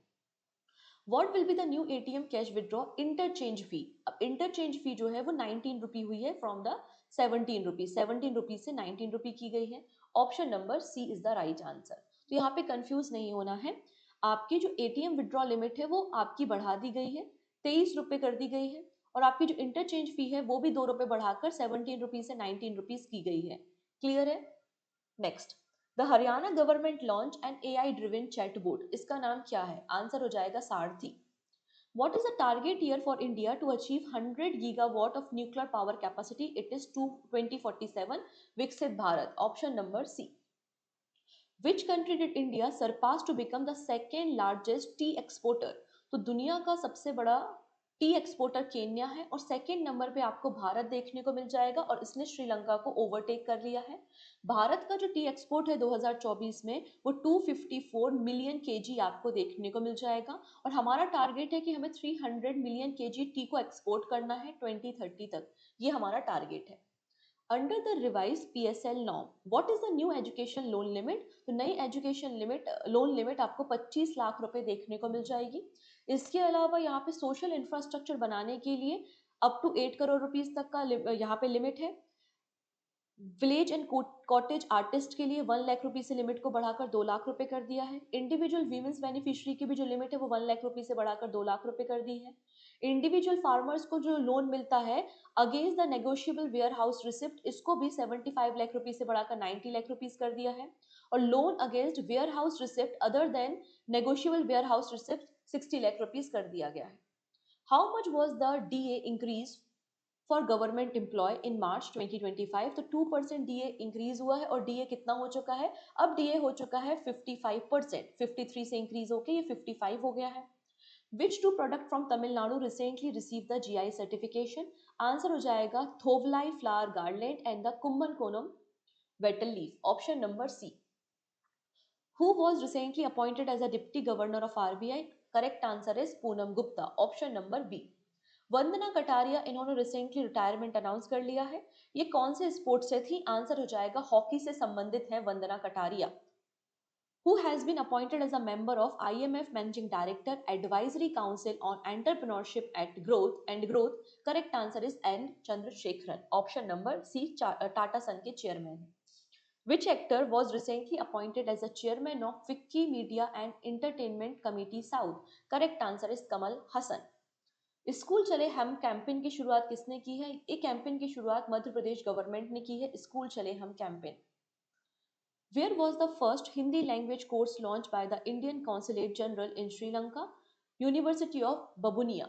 What will be the new ATM cash withdraw interchange fee? अब interchange fee जो है वो 19 रुपी हुई है फ्रॉम द 17 रुपी, 17 रुपी से 19 रुपी की गई है। Option number C is the right answer. तो यहाँ पे कंफ्यूज नहीं होना है। आपकी जो ATM विड्रॉ लिमिट है वो आपकी बढ़ा दी गई है, 23 रुपए कर दी गई है और आपकी जो इंटरचेंज फी है वो भी 2 रुपए बढ़ाकर 17 रुपी से 19 रुपीज की गई है। क्लियर है? Next, the Haryana government launch N AI driven chatbot, इसका नाम क्या है? आंसर हो जाएगा सारथी। What is the target year for India to achieve 100 gigawatt of nuclear power capacity? It is 2047. Viksit Bharat. Option number C. Which country did India surpass to become the second largest tea exporter? तो दुनिया का सबसे बड़ा T exporter Kenya है और second number पे आपको भारत देखने को मिल जाएगा और इसने श्रीलंका को ओवरटेक कर लिया है। भारत का जो टी एक्सपोर्ट है 2024 में वो 254 मिलियन केजी आपको देखने को मिल जाएगा और हमारा टारगेट है कि हमें 300 मिलियन केजी टी को एक्सपोर्ट करना है 2030 तक। ये हमारा टारगेट है। Under the revise PSL norm, what is the new education loan limit? तो नई एजुकेशन लिमिट, लोन लिमिट आपको 25 लाख रुपए देखने को मिल जाएगी। इसके अलावा यहाँ पे सोशल इंफ्रास्ट्रक्चर बनाने के लिए अप टू 8 करोड़ रुपीस तक का यहाँ पे लिमिट है। विलेज एंड कॉटेज आर्टिस्ट के लिए 1 लाख रुपए से लिमिट को बढ़ाकर 2 लाख रुपए कर दिया है। इंडिविजुअल वीमेंस बेनिफिशियरी की भी जो लिमिट है वो 1 लाख रुपए से बढ़ाकर 2 लाख रुपए कर दी है। इंडिविजुअल फार्मर्स को जो लोन मिलता है against the negotiable warehouse receipt, इसको भी 75 लाख रुपए से बढ़ाकर 90 लाख रुपीस कर दिया है और loan against warehouse receipt other than negotiable warehouse receipt 60 lakh rupees कर दिया गया है। How much was the DA increase for government employ in March 2025? तो 2% DA इंक्रीज हुआ है और DA कितना हो चुका है? अब DA हो चुका है 55%, 53 से इंक्रीज होकर ये 55 हो गया है। Which two product from Tamil Nadu recently received the GI certification? आंसर हो जाएगा Thovalai flower garland and the Kumbakonam betel leaf, option number C. Who was recently appointed as a deputy governor of RBI? Correct answer is Poonam Gupta, option number B. Vandana Kataria, इन्होंने recently retirement announce कर लिया है। ये कौन से स्पोर्ट से थी? आंसर हो जाएगा हॉकी से संबंधित है Vandana Kataria. Who has been appointed as a member of IMF Managing Director Advisory Council on Entrepreneurship at Growth and Growth? Correct answer is N. Chandrasekharan. Option number C. Tata Sun के chairman. Which actor was recently appointed as a chairman of Wiki Media and Entertainment Committee South? Correct answer is Kamal Hassan. School चले हम campaign की शुरुआत किसने की है? ये campaign की शुरुआत मध्य प्रदेश गवर्नमेंट ने की है, स्कूल चले हम campaign. Where was the first Hindi language course launched by the Indian Consulate General in Sri Lanka? University of Babunia.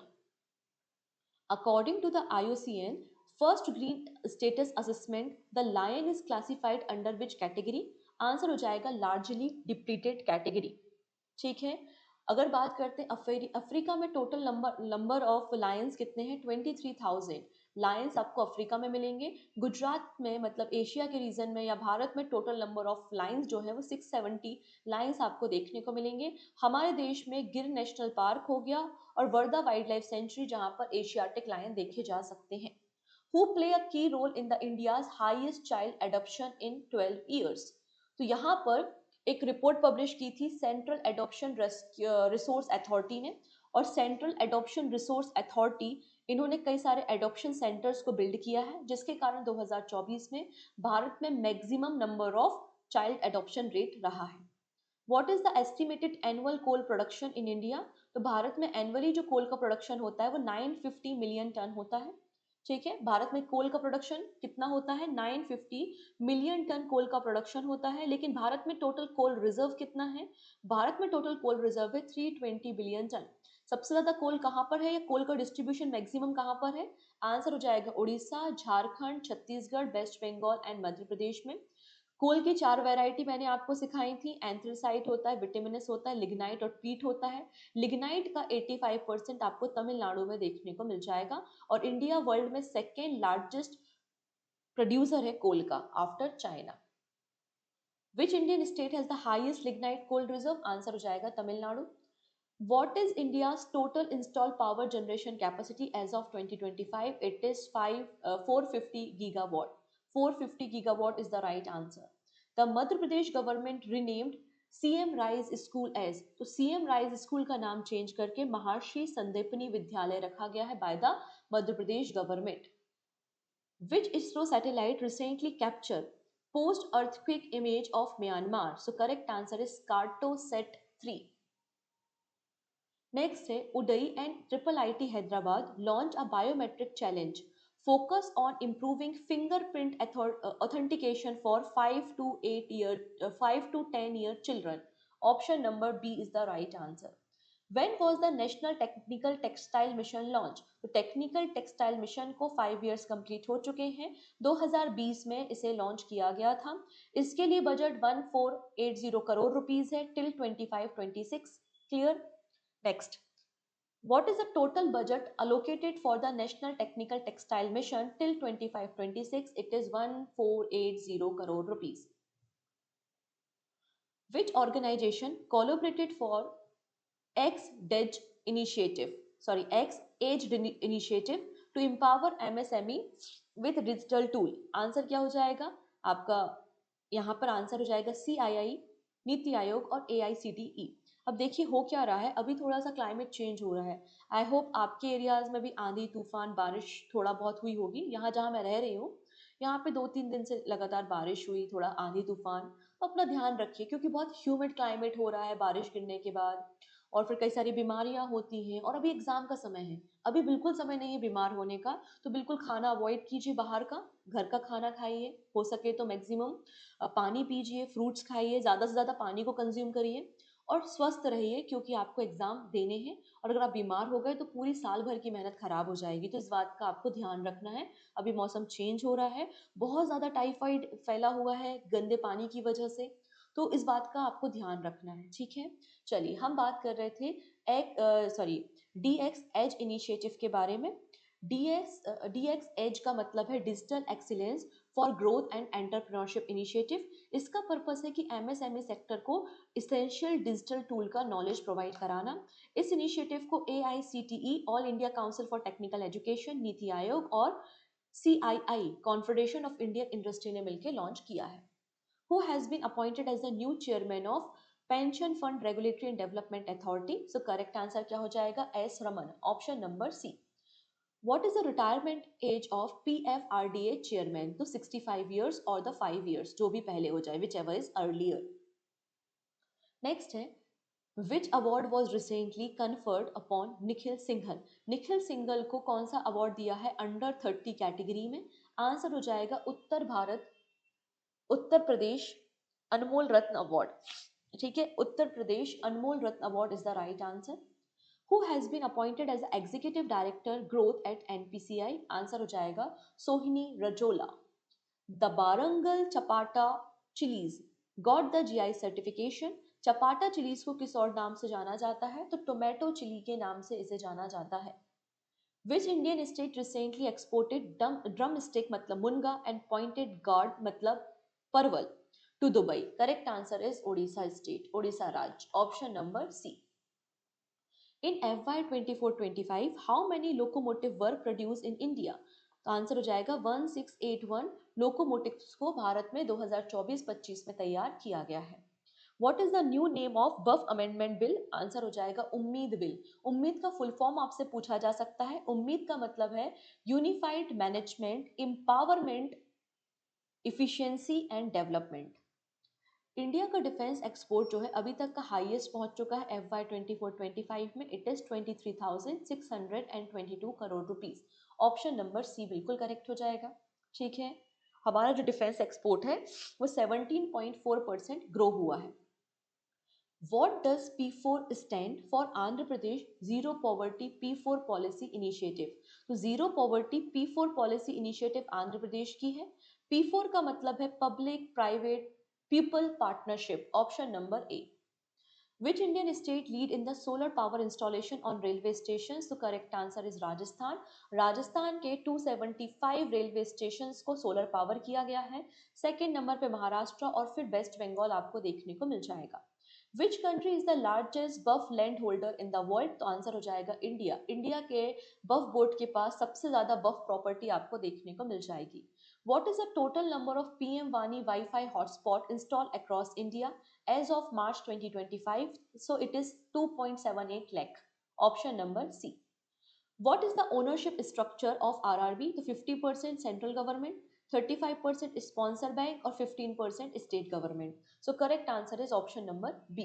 According to the IUCN first green status assessment, the lion is classified under which category? Answer हो जाएगा largely depleted category. ठीक है, अगर बात करते हैं Africa में total number of Lions कितने हैं? 23,000 लायंस आपको अफ्रीका में मिलेंगे। गुजरात में मतलब एशिया के रीजन में या भारत में टोटल नंबर ऑफ लायंस जो है वो 670 लायंस आपको देखने को मिलेंगे। हमारे देश में गिर नेशनल पार्क हो गया और वर्धा वाइल्ड लाइफ सेंचुरी जहां पर एशियाटिक लायन देखे जा सकते हैं। Who play a key role in the India's highest child adoption in 12 years? तो यहाँ पर एक रिपोर्ट पब्लिश की थी सेंट्रल एडॉप्शन रिसोर्स अथॉरिटी ने, और सेंट्रल एडॉप्शन रिसोर्स अथॉरिटी इन्होंने कई सारे एडॉप्शन सेंटर्स को बिल्ड किया है, जिसके कारण 2024 में भारत में maximum number of child adoption rate रहा है। What is the estimated annual coal production in India? तो भारत में एनुअली जो कोल का प्रोडक्शन होता है वो 950 मिलियन टन होता है। ठीक है, भारत में कोल का प्रोडक्शन कितना होता है? 950 मिलियन टन कोल का प्रोडक्शन होता है। लेकिन भारत में टोटल कोल रिजर्व कितना है? भारत में टोटल कोल रिजर्व है 320 बिलियन टन। सबसे ज्यादा कोल कहाँ पर है या कोल का डिस्ट्रीब्यूशन मैक्सिमम कहाँ पर है? आंसर हो जाएगा उड़ीसा, झारखंड, छत्तीसगढ़, वेस्ट बंगाल एंड मध्य प्रदेश में। कोल की 4 वैरायटी मैंने आपको सिखाई थी। एंथ्रेसाइट होता है, विटामिनस होता है, लिग्नाइट और पीट होता है। लिग्नाइट का 85% आपको तमिलनाडु में देखने को मिल जाएगा, और इंडिया वर्ल्ड में सेकेंड लार्जेस्ट प्रोड्यूसर है कोल का after China. Which Indian state has the highest lignite coal reserve? Answer हो जाएगा Tamil Nadu. What is India's total installed power generation capacity as of 2025? It is 450 gigawatt. 450 gigawatt is the right answer. The Madhya Pradesh government renamed CM Rise School as, तो CM Rise School का नाम change करके महर्षि संदीपनी विद्यालय रखा गया है by the Madhya Pradesh government. Which ISRO satellite recently captured post earthquake image of Myanmar? So correct answer is Cartosat 3. Next है Udai and IIIT Hyderabad launch a biometric challenge focus on improving fingerprint authentication for 5 to 10 year children. Option number B is the right answer. When was the National Technical Textile Mission launched? तो technical textile mission को 5 years complete हो चुके हैं। 2020 में इसे launch किया गया था। इसके लिए बजट 1480 करोड़ रुपीस है till 25-26। Clear? Next, what is the total budget allocated for the National Technical Textile Mission till 25-26? It is 1480 crore rupees. Which organization collaborated for X-Edge initiative? Sorry, X-Edge initiative to empower MSME with digital tool. Answer क्या हो जाएगा आपका? यहाँ पर answer हो जाएगा CII, NITI Aayog और AICTE। अब देखिए हो क्या रहा है, अभी थोड़ा सा क्लाइमेट चेंज हो रहा है। आई होप आपके एरियाज में भी आंधी तूफान बारिश थोड़ा बहुत हुई होगी। यहाँ जहाँ मैं रह रही हूँ यहाँ पे 2-3 दिन से लगातार बारिश हुई, थोड़ा आंधी तूफान। तो अपना ध्यान रखिए क्योंकि बहुत ह्यूमिड क्लाइमेट हो रहा है बारिश गिरने के बाद, और फिर कई सारी बीमारियां होती हैं। और अभी एग्जाम का समय है, अभी बिल्कुल समय नहीं है बीमार होने का। तो बिल्कुल खाना अवॉइड कीजिए बाहर का, घर का खाना खाइए, हो सके तो मैक्सिमम पानी पीजिए, फ्रूट्स खाइए, ज़्यादा से ज़्यादा पानी को कंज्यूम करिए और स्वस्थ रहिए क्योंकि आपको एग्जाम देने हैं। और अगर आप बीमार हो गए तो पूरी साल भर की मेहनत खराब हो जाएगी। तो इस बात का आपको ध्यान रखना है। अभी मौसम चेंज हो रहा है, बहुत ज़्यादा टाइफाइड फैला हुआ है गंदे पानी की वजह से, तो इस बात का आपको ध्यान रखना है। ठीक है, चलिए हम बात कर रहे थे DX एज इनिशिएटिव के बारे में। DX एज का मतलब है digital excellence for growth and entrepreneurship initiative. इसका पर्पस है कि MSME सेक्टर को इसेंशियल डिजिटल टूल का नॉलेज प्रोवाइड कराना। इस इनिशिएटिव को AICTE all India council for technical education, NITI Aayog और CII confederation of Indian industry ने मिलकर लॉन्च किया है। Who has been appointed as the new chairman of Pension Fund Regulatory and Development Authority? So correct answer क्या हो जाएगा? S. Raman. Option number C. What is the retirement age of PFRDA chairman? तो 65 years और the 5 years, जो भी पहले हो जाए, whichever is earlier. Next है Which award was recently conferred upon Nikhil Singhal? Nikhil Singhal को कौन सा अवार्ड दिया है अंडर 30 कैटेगरी में? आंसर हो जाएगा उत्तर प्रदेश अनमोल रत्न अवार्ड। ठीक है, Uttar Pradesh Anmol Ratna award is the right answer. Who has been appointed as the Executive Director Growth at NPCI? Answer हो जाएगा Sohini Rajola. The Barangal Chapata chilies got the GI certification. Chapata chillies को किस और नाम से जाना जाता है? तो टोमेटो चिली के नाम से इसे जाना जाता है। Which Indian state recently exported drumstick मतलब मुनगा एंड पॉइंटेड गार्ड मतलब परवल to Dubai? Correct answer is Odisha state, Odisha राज्य, option number C. In FY 24-25 how many locomotive were produce in India? तो आंसर हो जाएगा 1681 लोकोमोटिव्स को भारत में 2024-25 में तैयार किया गया है। What is the new name of waqf amendment bill? Answer हो जाएगा उम्मीद बिल। उम्मीद का फुल फॉर्म आपसे पूछा जा सकता है। उम्मीद का मतलब है unified management, empowerment, efficiency and development. India का डिफेंस एक्सपोर्ट जो है अभी तक का हाईएस्ट पहुंच चुका है FY 24-25 में, it is 23,622 crore rupees. Option number C बिल्कुल करेक्ट हो जाएगा। ठीक है, हमारा जो डिफेंस एक्सपोर्ट है वो 17.4% ग्रो हुआ है। What does P4 stand for Andhra Pradesh zero poverty P4 policy initiative? तो zero poverty P4 policy initiative Andhra Pradesh की है। P4 का मतलब है public private people partnership, option number A. Which Indian state lead in the solar power installation on railway stations? तो correct answer is Rajasthan. Rajasthan के 275 railway station को solar power किया गया है। सेकेंड नंबर पे महाराष्ट्र और फिर वेस्ट बंगाल आपको देखने को मिल जाएगा। Which country is the largest waqf land holder in the world? तो आंसर हो जाएगा इंडिया। इंडिया के बफ बोर्ड के पास सबसे ज्यादा बफ प्रॉपर्टी आपको देखने को मिल जाएगी। What is the total number of PM Vani Wi-Fi hotspot installed across India as of March 2025? So it is 2.78 lakh. Option number C. What is the ownership structure of RRB? तो 50% central government, 35% sponsor bank और 15% state government. So correct answer is option number B.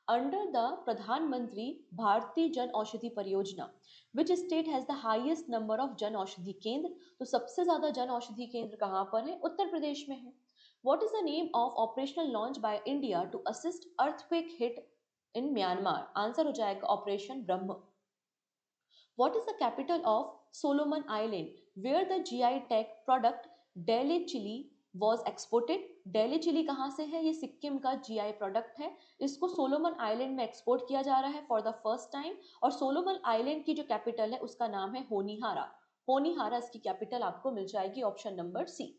Under the Pradhan Mantri Bharati Jan Aushadhi Pariyojana, which state has the highest number of Jan Aushadhi Kendra? तो सबसे ज्यादा जन औषधि केंद्र कहाँ पर है? उत्तर प्रदेश में है। What is the name of operational launch by India to assist earthquake hit in Myanmar? Answer हो जाएगा operation Brahma. What is the capital of Solomon Island, where the GI tag product Delhi chili was exported? Delhi chili कहाँ से है? ये सिक्किम का GI product है। इसको Solomon island में एक्सपोर्ट किया जा रहा है फॉर द फर्स्ट टाइम। और सोलोमन आइलैंड की जो कैपिटल है उसका नाम है होनीहारा। होनीहारा इसकी कैपिटल आपको मिल जाएगी, option number C.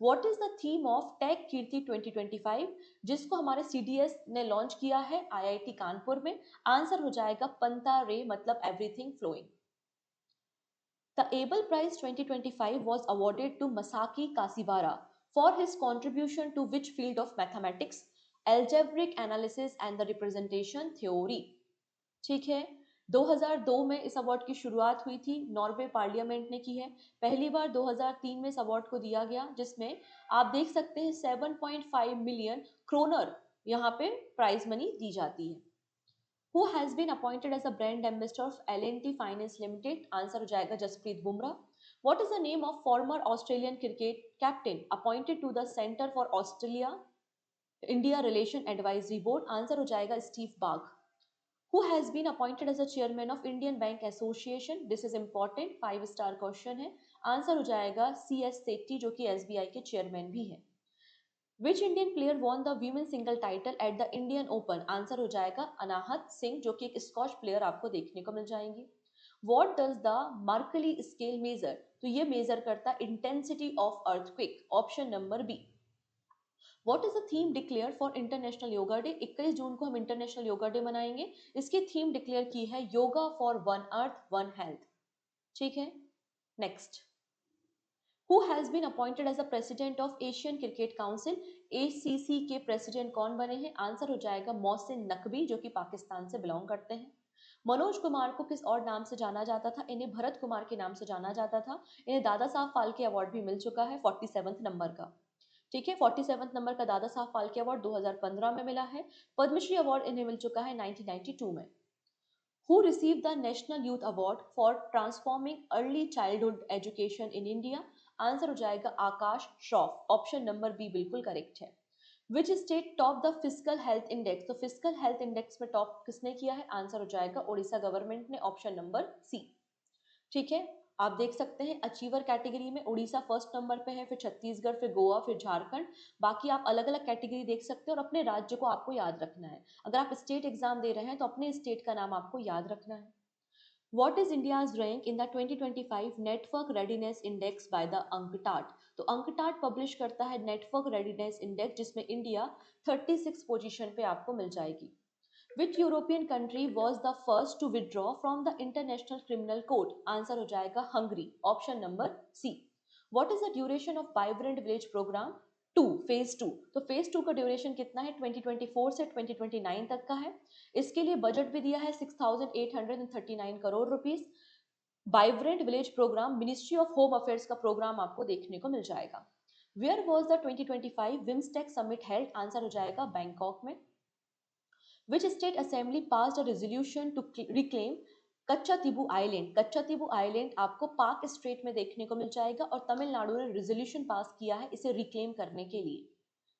What is the theme of Techkriti 2025, जिसको हमारे CDS ने लॉन्च किया है IIT कानपुर में? आंसर हो जाएगा पंता रे मतलब everything flowing. The Abel Prize 2025 was awarded to Masaki Kasibara for his contribution to which field of mathematics? Algebraic analysis and the representation theory. ठीक है, 2002 में इस अवार्ड की शुरुआत हुई थी, नॉर्वे पार्लियामेंट ने की है। पहली बार 2003 में इस अवार्ड को दिया गया, जिसमें आप देख सकते हैं 7.5 मिलियन क्रोनर यहाँ पे प्राइज मनी दी जाती है। Who has been appointed as a brand ambassador of L&T Finance Limited? Answer हो जाएगा Jasprit Bumrah. What is the name of former Australian cricket captain appointed to the Centre for Australia India Relation Advisory Board? Answer हो जाएगा Steve Bagh. Who has been appointed as a chairman of Indian Bank Association? This is important, 5 star question है। Answer हो जाएगा CS Shetty, जो कि SBI के chairman भी हैं। Which Indian player won the women single title at the Indian Open? Answer हो जाएगा अनाहत सिंह, जो कि एक स्कॉच प्लेयर आपको देखने को मिल जाएंगे। What does the Mercalli scale measure? तो ये मेजर करता है intensity of earthquake, option number B. What is the theme declared for International Yoga Day? 21 जून को हम इंटरनेशनल योगा डे मनाएंगे। इसकी थीम डिक्लेयर की है yoga for one earth one health. ठीक है, next. Who has been appointed as the president of Asian Cricket Council? ACC के president कौन बने हैं? आंसर हो जाएगा मोहसिन नकवी, जो कि पाकिस्तान से बिलोंग करते हैं। मनोज कुमार को किस और नाम से जाना जाता था? इन्हें भरत कुमार के नाम से जाना जाता था। इन्हें दादा साहब फाल्के अवार्ड भी मिल चुका है 47वें नंबर का। ठीक है, 47वें नंबर का दादा साहब फाल्के अवार्ड 2015 में मिला है। पद्मश्री अवार्ड इन्हें मिल चुका है 1992 में। Who received the National Youth Award for Transforming Early Childhood Education in India? Answer हो जाएगा आकाश श्रॉफ, ऑप्शन नंबर बी बिल्कुल करेक्ट है। Which state top the physical health index? तो फिजिकल हेल्थ इंडेक्स में टॉप किसने किया है? आंसर हो जाएगा ओडिशा गवर्नमेंट ने, ऑप्शन नंबर सी। ठीक है, आप देख सकते हैं अचीवर कैटेगरी में उड़ीसा फर्स्ट नंबर पे है, फिर छत्तीसगढ़, फिर गोवा, फिर झारखंड। बाकी आप अलग अलग कैटेगरी देख सकते हैं और अपने राज्य को आपको याद रखना है। अगर आप स्टेट एग्जाम दे रहे हैं तो अपने स्टेट का नाम आपको याद रखना है। What is India's rank in the 2025 Network Readiness Index by the UNCTAD? तो UNCTAD पब्लिश करता है नेटवर्क रेडिनेस इंडेक्स, जिसमें इंडिया 36 पोजीशन पे आपको मिल जाएगी. Which European country was the first to withdraw from the International Criminal Court? Answer हो जाएगा Hungary, option number C. What is the duration of Vibrant Village program? 2, phase 2. तो phase 2 का duration कितना है? 2024 से 2029 तक का है. इसके लिए बजट भी दिया है 6,839 crore rupees. Vibrant village program ministry of home affairs का प्रोग्राम आपको देखने को मिल जाएगा. Where was the 2025 BIMSTEC summit held? Answer हो जाएगा बैंकॉक में. Which state assembly passed a resolution to reclaim Katchatheevu island? Katchatheevu island आपको पाक स्ट्रेट में देखने को मिल जाएगा और तमिलनाडु ने रेजोल्यूशन पास किया है इसे रिक्लेम करने के लिए.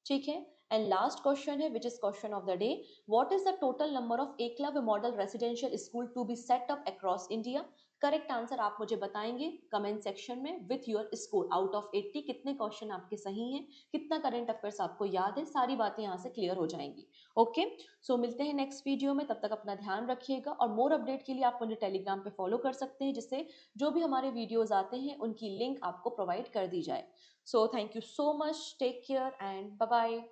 ठीक है. एंड लास्ट क्वेश्चन है which is question of the day. What is the total number of Eklavya model residential school to be set up across India? Correct answer आप मुझे बताएंगे कमेंट सेक्शन में with your score out of 80. कितने question आपके सही हैं, कितना current affairs आपको याद है, सारी बातें यहाँ से क्लियर हो जाएंगी. ओके, सो मिलते हैं नेक्स्ट वीडियो में. तब तक अपना ध्यान रखिएगा और मोर अपडेट के लिए आप मुझे टेलीग्राम पे फॉलो कर सकते हैं, जिससे जो भी हमारे वीडियोज आते हैं उनकी लिंक आपको प्रोवाइड कर दी जाए. So thank you so much, take care and bye bye.